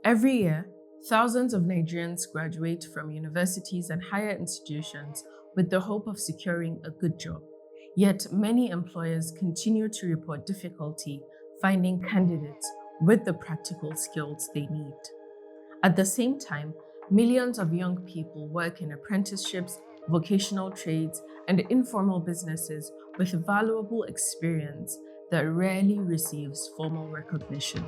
Every year, thousands of Nigerians graduate from universities and higher institutions with the hope of securing a good job. Yet, many employers continue to report difficulty finding candidates with the practical skills they need. At the same time, millions of young people work in apprenticeships, vocational trades, and informal businesses with valuable experience that rarely receives formal recognition.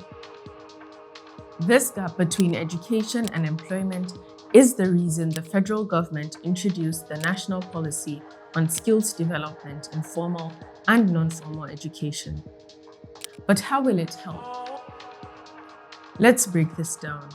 This gap between education and employment is the reason the federal government introduced the National Policy on Skills Development in Formal and Non-Formal Education. But how will it help? Let's break this down.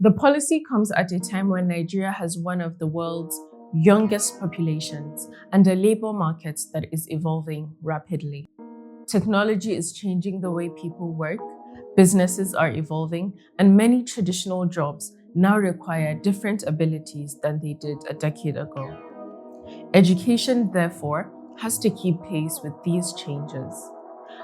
The policy comes at a time when Nigeria has one of the world's youngest populations and a labor market that is evolving rapidly. Technology is changing the way people work, businesses are evolving, and many traditional jobs now require different abilities than they did a decade ago. Education, therefore, has to keep pace with these changes.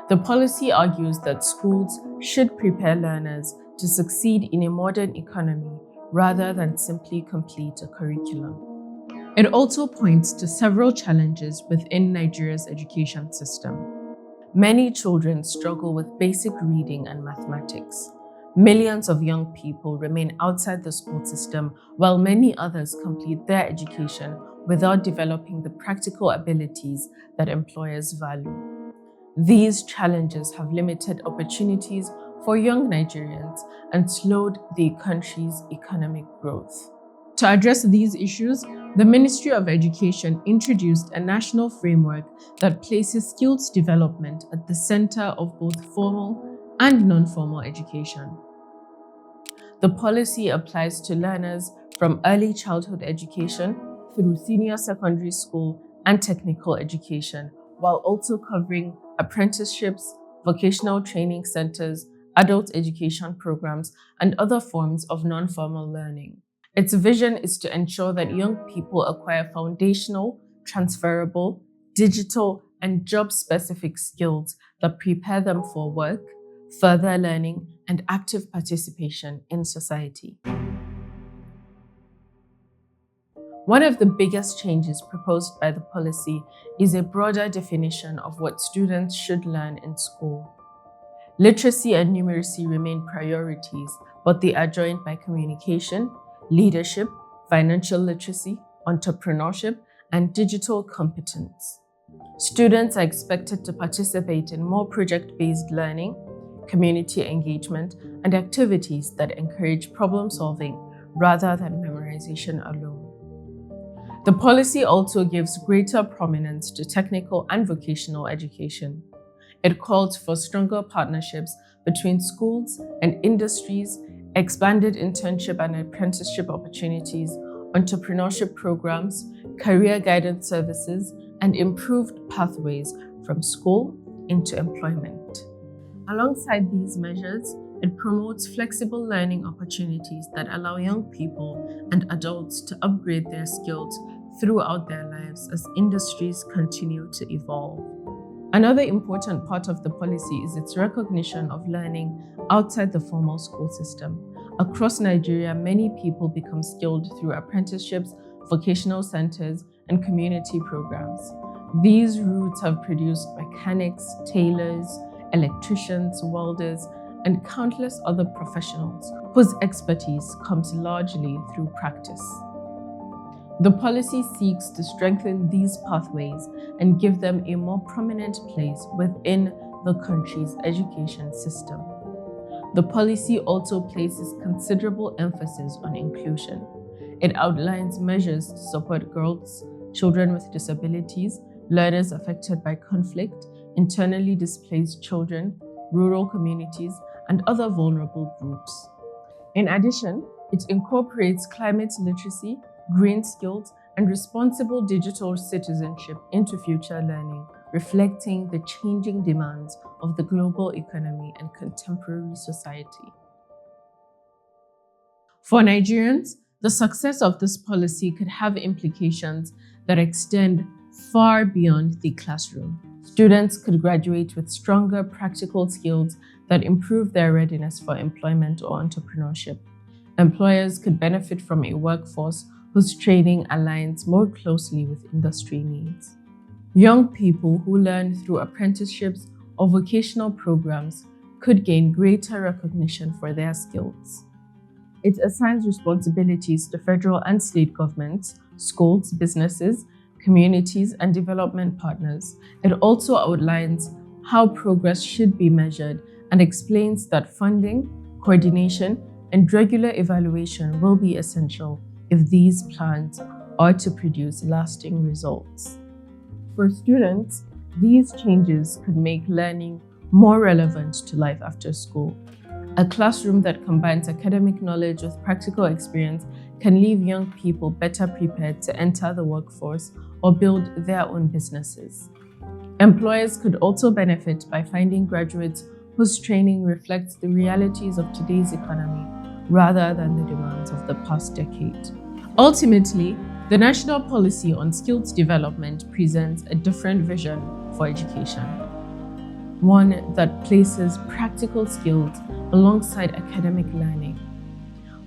The policy argues that schools should prepare learners to succeed in a modern economy rather than simply complete a curriculum. It also points to several challenges within Nigeria's education system. Many children struggle with basic reading and mathematics. Millions of young people remain outside the school system, while many others complete their education without developing the practical abilities that employers value. These challenges have limited opportunities for young Nigerians and slowed the country's economic growth. To address these issues, the Ministry of Education introduced a national framework that places skills development at the center of both formal and non-formal education. The policy applies to learners from early childhood education through senior secondary school and technical education, while also covering apprenticeships, vocational training centers, adult education programs, and other forms of non-formal learning. Its vision is to ensure that young people acquire foundational, transferable, digital, and job-specific skills that prepare them for work, further learning, and active participation in society. One of the biggest changes proposed by the policy is a broader definition of what students should learn in school. Literacy and numeracy remain priorities, but they are joined by communication, leadership, financial literacy, entrepreneurship, and digital competence. Students are expected to participate in more project-based learning, community engagement, and activities that encourage problem-solving rather than memorization alone. The policy also gives greater prominence to technical and vocational education. It calls for stronger partnerships between schools and industries, expanded internship and apprenticeship opportunities, entrepreneurship programs, career guidance services, and improved pathways from school into employment. Alongside these measures, it promotes flexible learning opportunities that allow young people and adults to upgrade their skills throughout their lives as industries continue to evolve. Another important part of the policy is its recognition of learning outside the formal school system. Across Nigeria, many people become skilled through apprenticeships, vocational centers, and community programs. These routes have produced mechanics, tailors, electricians, welders, and countless other professionals whose expertise comes largely through practice. The policy seeks to strengthen these pathways and give them a more prominent place within the country's education system. The policy also places considerable emphasis on inclusion. It outlines measures to support girls, children with disabilities, learners affected by conflict, internally displaced children, rural communities, and other vulnerable groups. In addition, it incorporates climate literacy, green skills, and responsible digital citizenship into future learning, reflecting the changing demands of the global economy and contemporary society. For Nigerians, the success of this policy could have implications that extend far beyond the classroom. Students could graduate with stronger practical skills that improve their readiness for employment or entrepreneurship. Employers could benefit from a workforce whose training aligns more closely with industry needs. Young people who learn through apprenticeships or vocational programs could gain greater recognition for their skills. It assigns responsibilities to federal and state governments, schools, businesses, communities, and development partners. It also outlines how progress should be measured and explains that funding, coordination, and regular evaluation will be essential if these plans are to produce lasting results. For students, these changes could make learning more relevant to life after school. A classroom that combines academic knowledge with practical experience can leave young people better prepared to enter the workforce or build their own businesses. Employers could also benefit by finding graduates whose training reflects the realities of today's economy rather than the demands of the past decade. Ultimately, the national policy on skills development presents a different vision for education. One that places practical skills alongside academic learning.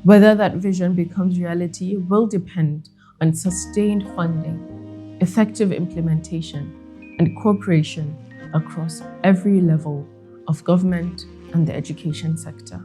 Whether that vision becomes reality will depend on sustained funding, effective implementation, and cooperation across every level of government and the education sector.